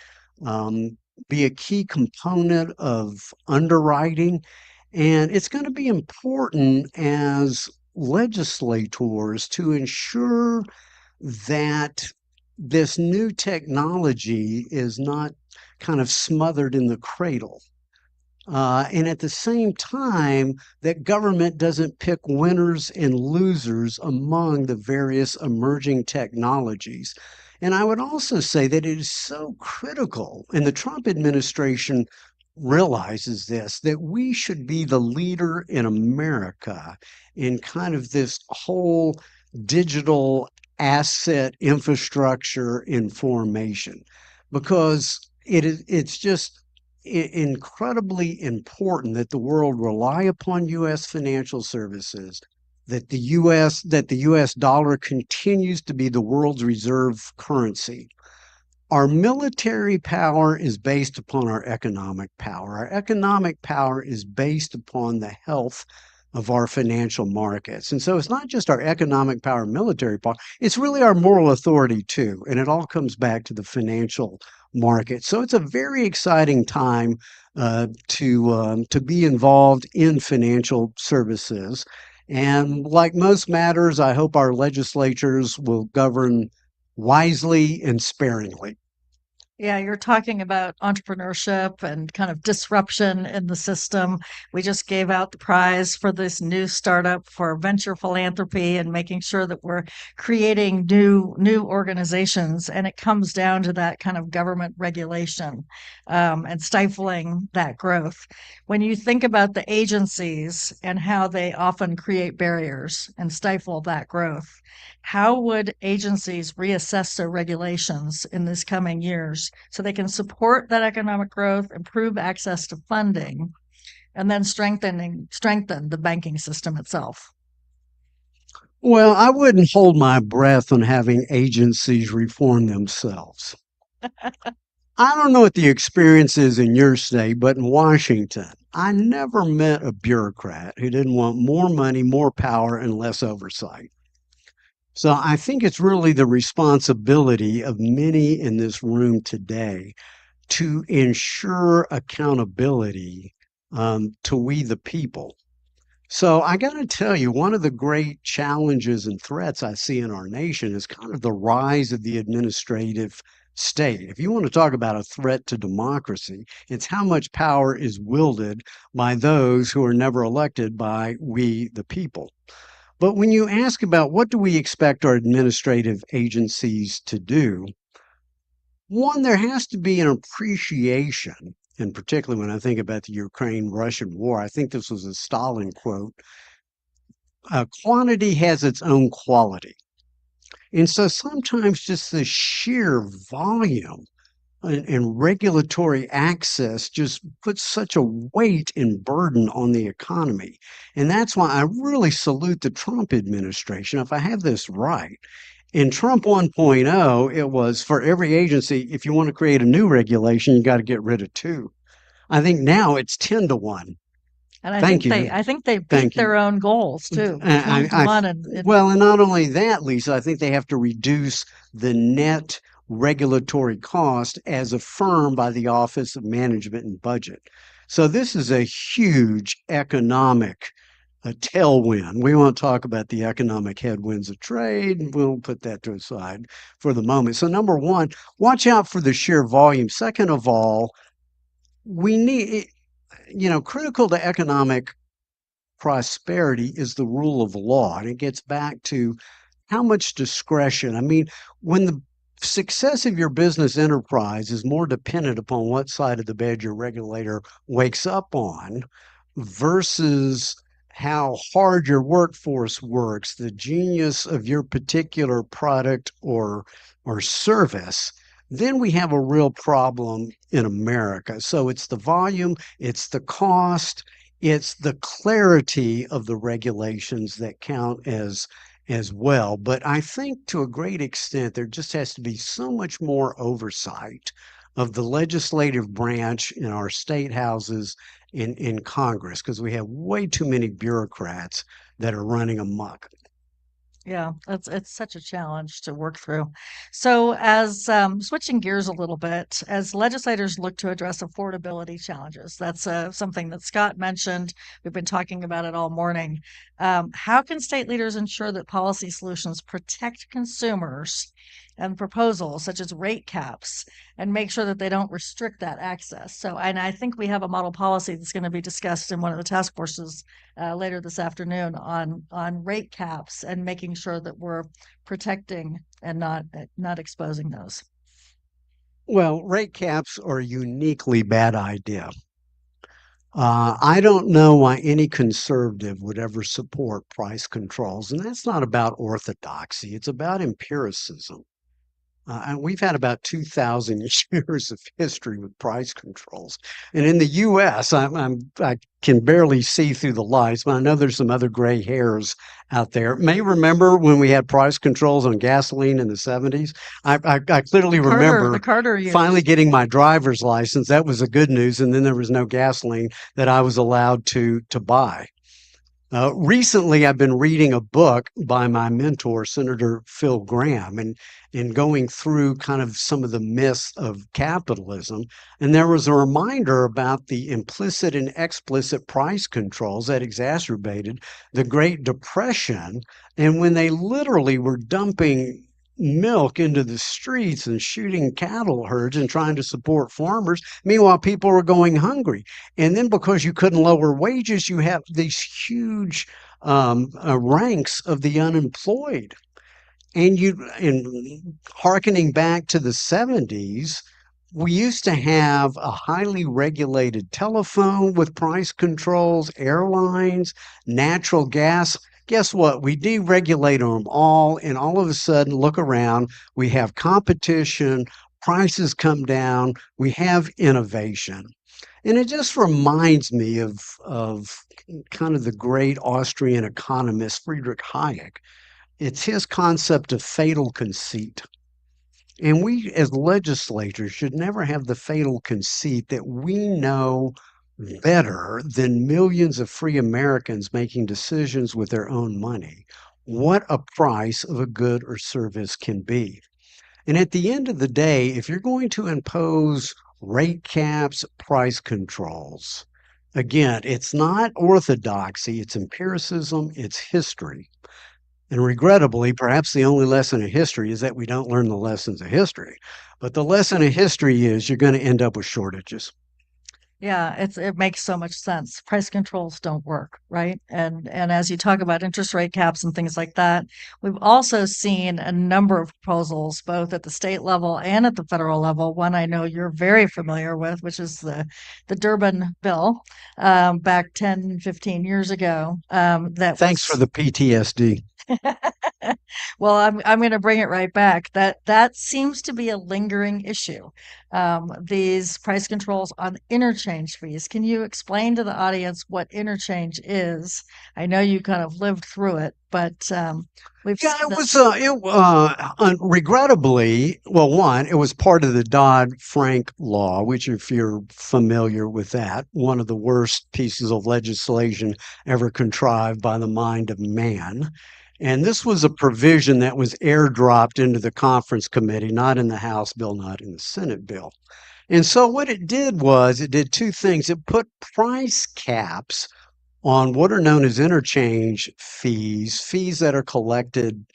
be a key component of underwriting, and it's going to be important as legislators to ensure that this new technology is not kind of smothered in the cradle. And at the same time, that government doesn't pick winners and losers among the various emerging technologies. And I would also say that it is so critical, and the Trump administration realizes this, that we should be the leader in America in kind of this whole digital asset infrastructure in formation, because it's just incredibly important that the world rely upon U.S. financial services, that the U.S. dollar continues to be the world's reserve currency. Our military power is based upon our economic power. Our economic power is based upon the health of our financial markets. And so it's not just our economic power, military power, it's really our moral authority too. And it all comes back to the financial market. So it's a very exciting time to be involved in financial services. And like most matters, I hope our legislatures will govern wisely and sparingly. Yeah, you're talking about entrepreneurship and kind of disruption in the system. We just gave out the prize for this new startup for venture philanthropy and making sure that we're creating new organizations. And it comes down to that kind of government regulation and stifling that growth. When you think about the agencies and how they often create barriers and stifle that growth, how would agencies reassess their regulations in these coming years so they can support that economic growth, improve access to funding, and then strengthen the banking system itself? Well, I wouldn't hold my breath on having agencies reform themselves. I don't know what the experience is in your state, but in Washington, I never met a bureaucrat who didn't want more money, more power, and less oversight. So I think it's really the responsibility of many in this room today to ensure accountability to we the people. So I got to tell you, one of the great challenges and threats I see in our nation is kind of the rise of the administrative state. If you want to talk about a threat to democracy, it's how much power is wielded by those who are never elected by we the people. But when you ask about what do we expect our administrative agencies to do, one, there has to be an appreciation, and particularly when I think about the Ukraine-Russian war, I think this was a Stalin quote, quantity has its own quality. And so sometimes just the sheer volume and regulatory access just puts such a weight and burden on the economy. And that's why I really salute the Trump administration, if I have this right, In Trump 1.0, it was for every agency, if you want to create a new regulation, you got to get rid of 2. I think now it's 10 to 1. And Thank you. I think they beat Thank you. their own goals too. I- 12 to I- 1 and Well, and not only that, Lisa, I think they have to reduce the net regulatory cost as affirmed by the Office of Management and Budget. So this is a huge economic tailwind. We won't talk about the economic headwinds of trade. We'll put that to the side for the moment. So number one, watch out for the sheer volume. Second of all, we need, critical to economic prosperity is the rule of law. And it gets back to how much discretion. I mean, when the success of your business enterprise is more dependent upon what side of the bed your regulator wakes up on versus how hard your workforce works, the genius of your particular product or service, then we have a real problem in America. So it's the volume, it's the cost, it's the clarity of the regulations that count as well. But I think to a great extent, there just has to be so much more oversight of the legislative branch in our state houses in Congress, because we have way too many bureaucrats that are running amok. yeah, it's such a challenge to work through. So, as switching gears a little bit, as legislators look to address affordability challenges, that's something that Scott mentioned. We've been talking about it all morning. How can state leaders ensure that policy solutions protect consumers and proposals such as rate caps and make sure that they don't restrict that access? So, and I think we have a model policy that's going to be discussed in one of the task forces later this afternoon on rate caps and making sure that we're protecting and not exposing those. Well, rate caps are a uniquely bad idea. I don't know why any conservative would ever support price controls, and that's not about orthodoxy. It's about empiricism. And we've had about 2,000 years of history with price controls. And in the U.S., I can barely see through the lights, but I know there's some other gray hairs out there. May remember when we had price controls on gasoline in the 70s. I clearly remember The Carter years. finally getting my driver's license. That was the good news. And then there was no gasoline that I was allowed to buy. Recently, I've been reading a book by my mentor, Senator Phil Gramm, and going through kind of some of the myths of capitalism. And there was a reminder about the implicit and explicit price controls that exacerbated the Great Depression. And when they literally were dumping milk into the streets and shooting cattle herds and trying to support farmers. Meanwhile, people were going hungry. And then because you couldn't lower wages, you have these huge ranks of the unemployed. And hearkening back to the 70s, we used to have a highly regulated telephone with price controls, airlines, natural gas. Guess what? We deregulate them all, and all of a sudden, look around, we have competition, prices come down, we have innovation. And it just reminds me of kind of the great Austrian economist Friedrich Hayek. It's his concept of fatal conceit. And we as legislators should never have the fatal conceit that we know better than millions of free Americans making decisions with their own money what a price of a good or service can be. And at the end of the day, if you're going to impose rate caps, price controls, again, it's not orthodoxy, it's empiricism, it's history. And regrettably, perhaps the only lesson of history is that we don't learn the lessons of history. But the lesson of history is you're going to end up with shortages. Yeah, it makes so much sense. Price controls don't work, right? And as you talk about interest rate caps and things like that, we've also seen a number of proposals, both at the state level and at the federal level. One I know you're very familiar with, which is the Durbin bill back 10, 15 years ago. Thanks for the PTSD. Well, I'm going to bring it right back. That seems to be a lingering issue. These price controls on interchange fees. Can you explain to the audience what interchange is? I know you kind of lived through it, but we've Yeah, seen it this. was regrettably, well, one, it was part of the Dodd-Frank law, which, if you're familiar with that, one of the worst pieces of legislation ever contrived by the mind of man. And this was a provision that was airdropped into the conference committee, not in the House bill, not in the Senate bill. And so what it did was it did two things. It put price caps on what are known as interchange fees, fees that are collected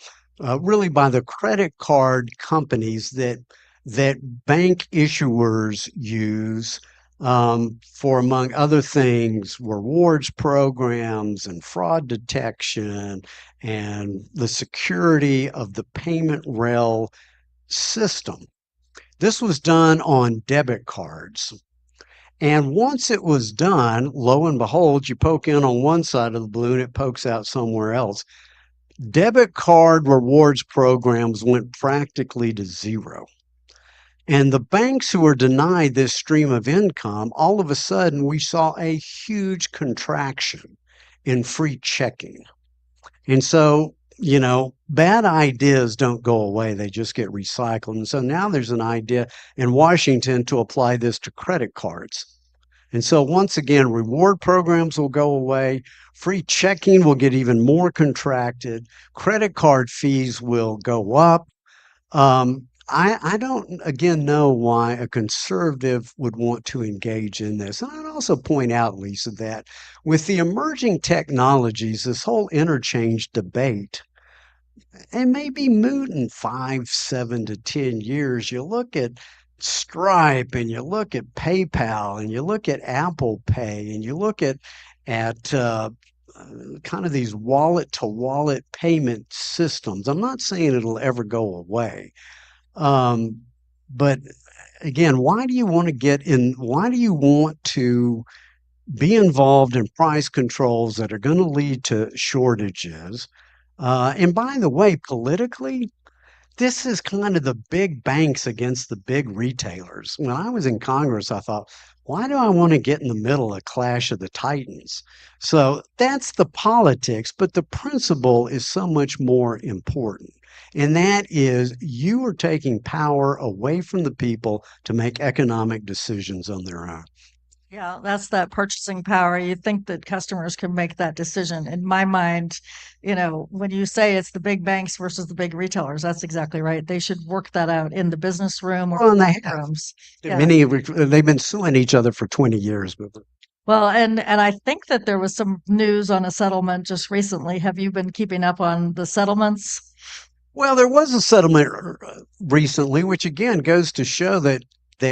really by the credit card companies that bank issuers use for, among other things, rewards programs and fraud detection and the security of the payment rail system. This was done on debit cards. And once it was done, lo and behold, you poke in on one side of the balloon, it pokes out somewhere else. Debit card rewards programs went practically to zero. And the banks who were denied this stream of income, all of a sudden, we saw a huge contraction in free checking. And so, bad ideas don't go away, they just get recycled. And so now there's an idea in Washington to apply this to credit cards. And so once again, reward programs will go away. Free checking will get even more contracted. Credit card fees will go up. I don't, again, know why a conservative would want to engage in this. And I'd also point out, Lisa, that with the emerging technologies, this whole interchange debate, it may be moot in 5, 7 to 10 years. You look at Stripe and you look at PayPal and you look at Apple Pay and you look at kind of these wallet to wallet payment systems. I'm not saying it'll ever go away. But again, why do you want to be involved in price controls that are going to lead to shortages? And by the way, politically, this is kind of the big banks against the big retailers. When I was in Congress, I thought, why do I want to get in the middle of Clash of the Titans? So that's the politics, but the principle is so much more important. And that is you are taking power away from the people to make economic decisions on their own. Yeah, that's that purchasing power. You think that customers can make that decision. In my mind, when you say it's the big banks versus the big retailers, that's exactly right. They should work that out in the business room or Well, and they the have. rooms. Yeah. They've been suing each other for 20 years. Well, and I think that there was some news on a settlement just recently. Have you been keeping up on the settlements? Well, there was a settlement recently, which again goes to show that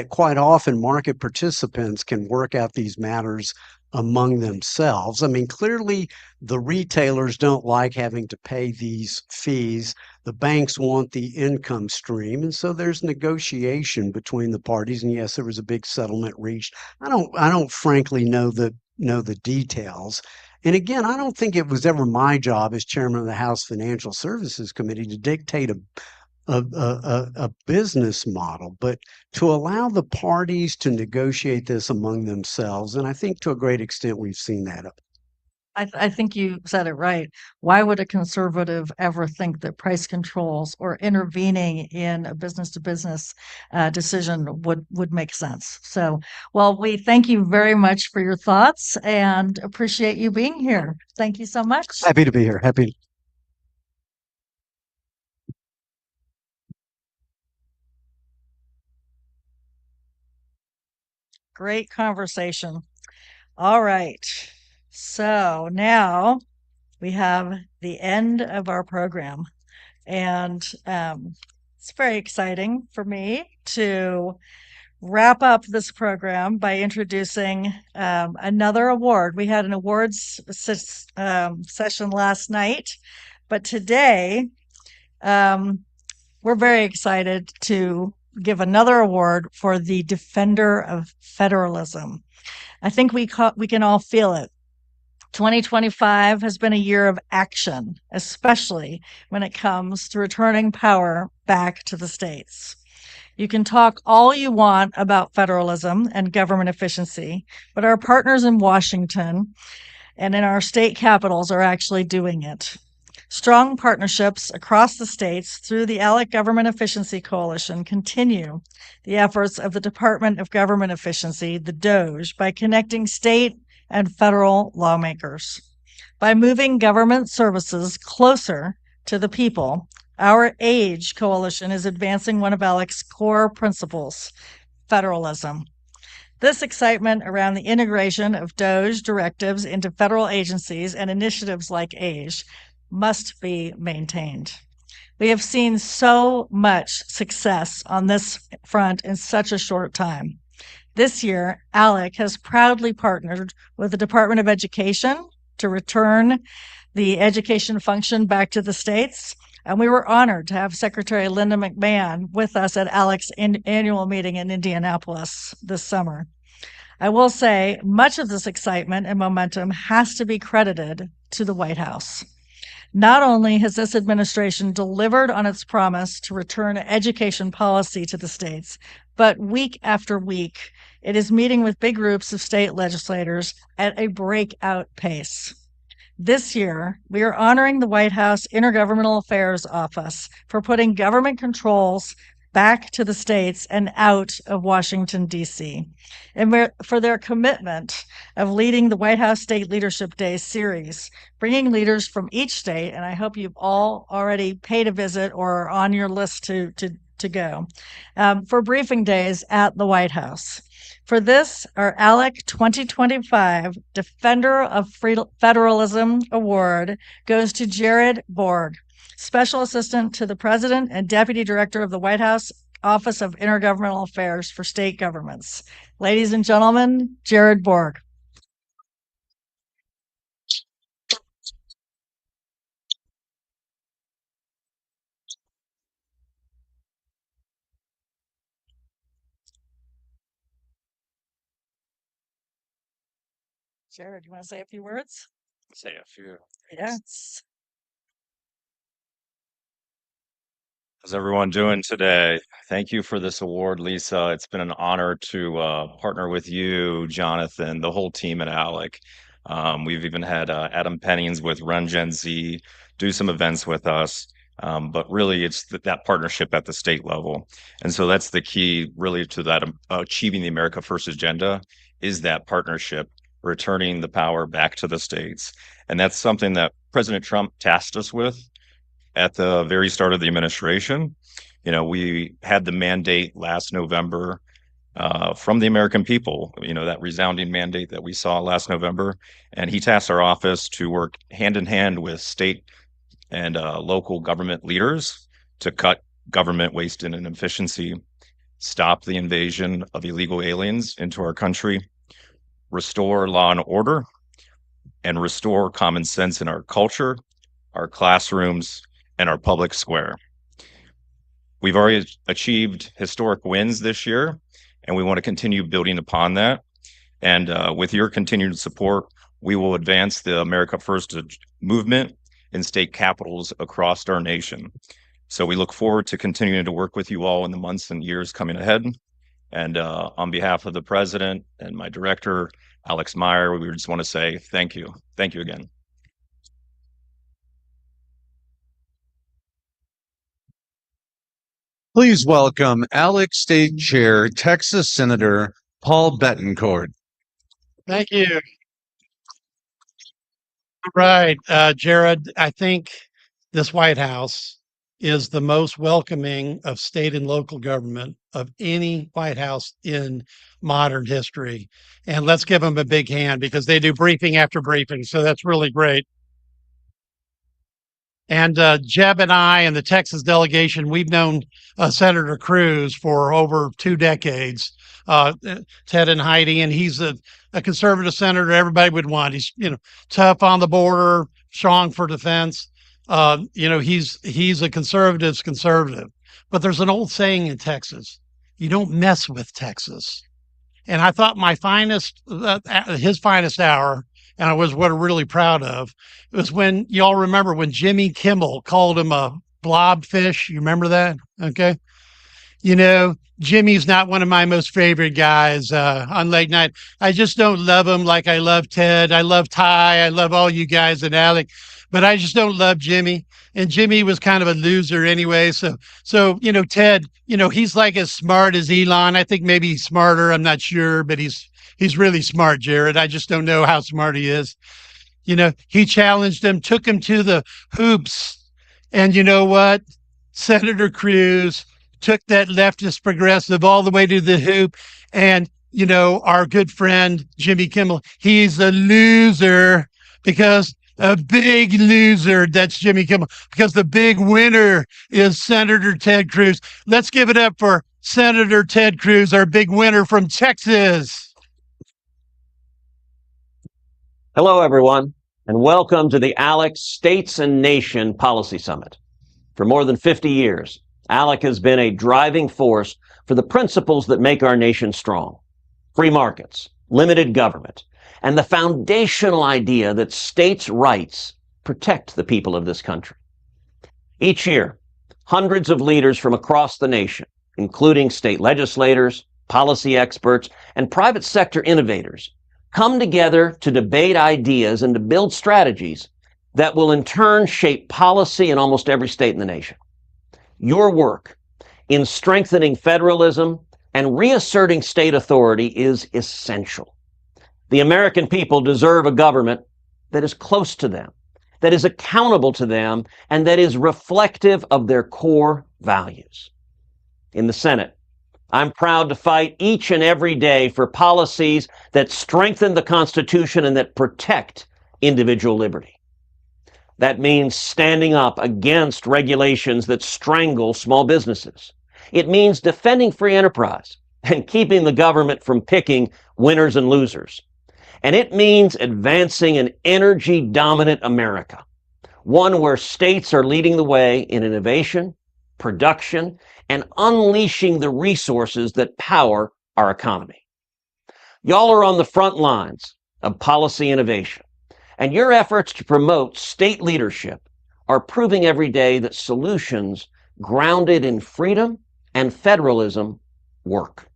quite often market participants can work out these matters among themselves. I mean, clearly the retailers don't like having to pay these fees. The banks want the income stream, and so there's negotiation between the parties. And yes, there was a big settlement reached. I don't frankly know the details. And again, I don't think it was ever my job as chairman of the House Financial Services Committee to dictate a business model, but to allow the parties to negotiate this among themselves. And I think to a great extent, we've seen that. I think you said it right. Why would a conservative ever think that price controls or intervening in a business to business decision would make sense? So, well, we thank you very much for your thoughts and appreciate you being here. Thank you so much. Happy to be here. Happy. Great conversation. All right. So now we have the end of our program. And it's very exciting for me to wrap up this program by introducing another award. We had an awards session last night, but today we're very excited to give another award for the Defender of Federalism. I think we can all feel it. 2025 has been a year of action, especially when it comes to returning power back to the states. You can talk all you want about federalism and government efficiency, but our partners in Washington and in our state capitals are actually doing it. Strong partnerships across the states through the ALEC Government Efficiency Coalition continue the efforts of the Department of Government Efficiency, the DOGE, by connecting state and federal lawmakers. By moving government services closer to the people, our AGE coalition is advancing one of ALEC's core principles, federalism. This excitement around the integration of DOGE directives into federal agencies and initiatives like AGE must be maintained. We have seen so much success on this front in such a short time. This year, ALEC has proudly partnered with the Department of Education to return the education function back to the states, and we were honored to have Secretary Linda McMahon with us at ALEC's annual meeting in Indianapolis this summer. I will say much of this excitement and momentum has to be credited to the White House. Not only has this administration delivered on its promise to return education policy to the states, but week after week, it is meeting with big groups of state legislators at a breakout pace. This year, we are honoring the White House Intergovernmental Affairs Office for putting government controls back to the states and out of Washington, D.C., and for their commitment of leading the White House State Leadership Day series, bringing leaders from each state, and I hope you've all already paid a visit or are on your list to go, for briefing days at the White House. For this, our ALEC 2025 Defender of Federalism Award goes to Jared Borg, Special Assistant to the President and Deputy Director of the White House Office of Intergovernmental Affairs for State Governments. Ladies and gentlemen, Jared Borg. Jared, you want to say a few words? Say a few. Yes. How's everyone doing today? Thank you for this award, Lisa. It's been an honor to partner with you, Jonathan, the whole team at ALEC. We've even had Adam Pennings with Run Gen Z do some events with us. But really, it's that partnership at the state level. And so that's the key really to that achieving the America First agenda is that partnership, returning the power back to the states. And that's something that President Trump tasked us with at the very start of the administration. You know, we had the mandate last November from the American people, you know, that resounding mandate that we saw last November. And he tasked our office to work hand in hand with state and local government leaders to cut government waste and inefficiency, stop the invasion of illegal aliens into our country, restore law and order, and restore common sense in our culture, our classrooms, and our public square. We've already achieved historic wins this year, and we want to continue building upon that. And with your continued support, we will advance the America First movement in state capitals across our nation. So we look forward to continuing to work with you all in the months and years coming ahead. And on behalf of the president and my director, Alex Meyer, we just want to say thank you. Thank you again. Please welcome ALEC State Chair, Texas Senator Paul Bettencourt. Thank you. Right, Jared, I think this White House is the most welcoming of state and local government of any White House in modern history. And let's give them a big hand because they do briefing after briefing. So that's really great. And Jeb and I and the Texas delegation, we've known Senator Cruz for over 2 decades, Ted and Heidi, and he's a conservative senator everybody would want. He's, you know, tough on the border, strong for defense. You know, he's a conservative's conservative. But there's an old saying in Texas, you don't mess with Texas. And I thought my finest, his finest hour and I was what I'm really proud of. It was when y'all remember when Jimmy Kimmel called him a blobfish. You remember that? Okay. You know, Jimmy's not one of my most favorite guys on late night. I just don't love him like I love Ted. I love Ty. I love all you guys at ALEC, but I just don't love Jimmy. And Jimmy was kind of a loser anyway. So you know, Ted, you know, he's like as smart as Elon. I think maybe he's smarter. I'm not sure, but he's really smart, Jared. I just don't know how smart he is. You know, he challenged him, took him to the hoops, and you know what? Senator Cruz took that leftist progressive all the way to the hoop. And, you know, our good friend, Jimmy Kimmel, he's a loser because a big loser. That's Jimmy Kimmel because the big winner is Senator Ted Cruz. Let's give it up for Senator Ted Cruz, our big winner from Texas. Hello, everyone, and welcome to the ALEC States and Nation Policy Summit. For more than 50 years, ALEC has been a driving force for the principles that make our nation strong: free markets, limited government, and the foundational idea that states' rights protect the people of this country. Each year, hundreds of leaders from across the nation, including state legislators, policy experts, and private sector innovators, come together to debate ideas and to build strategies that will in turn shape policy in almost every state in the nation. Your work in strengthening federalism and reasserting state authority is essential. The American people deserve a government that is close to them, that is accountable to them, and that is reflective of their core values. In the Senate, I'm proud to fight each and every day for policies that strengthen the Constitution and that protect individual liberty. That means standing up against regulations that strangle small businesses. It means defending free enterprise and keeping the government from picking winners and losers. And it means advancing an energy-dominant America, one where states are leading the way in innovation, production, and unleashing the resources that power our economy. Y'all are on the front lines of policy innovation, and your efforts to promote state leadership are proving every day that solutions grounded in freedom and federalism work.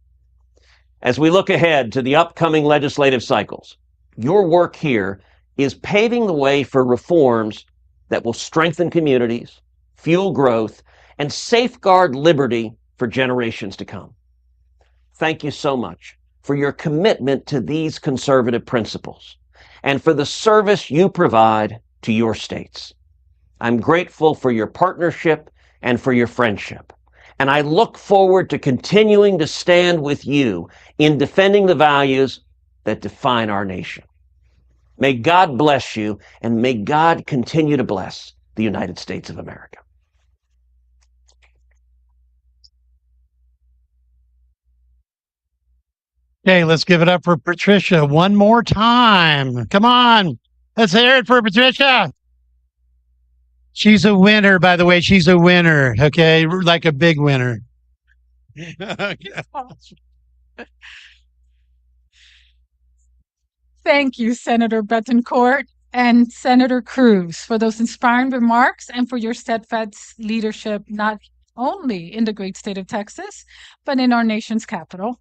As we look ahead to the upcoming legislative cycles, your work here is paving the way for reforms that will strengthen communities, fuel growth, and safeguard liberty for generations to come. Thank you so much for your commitment to these conservative principles and for the service you provide to your states. I'm grateful for your partnership and for your friendship, and I look forward to continuing to stand with you in defending the values that define our nation. May God bless you, and may God continue to bless the United States of America. Okay, let's give it up for Patricia one more time. Come on. Let's hear it for Patricia. She's a winner, by the way. She's a winner. Okay, like a big winner. Thank you, Senator Betancourt and Senator Cruz, for those inspiring remarks and for your steadfast leadership, not only in the great state of Texas, but in our nation's capital.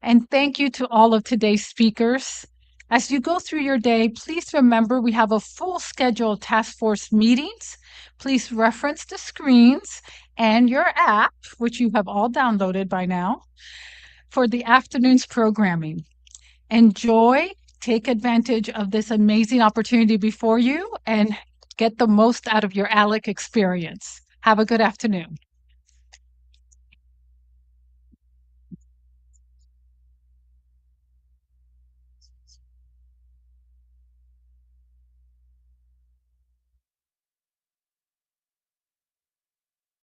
And thank you to all of today's speakers. As you go through your day, please remember we have a full schedule of task force meetings. Please reference the screens and your app, which you have all downloaded by now, for the afternoon's programming. Enjoy, take advantage of this amazing opportunity before you, and get the most out of your ALEC experience. Have a good afternoon.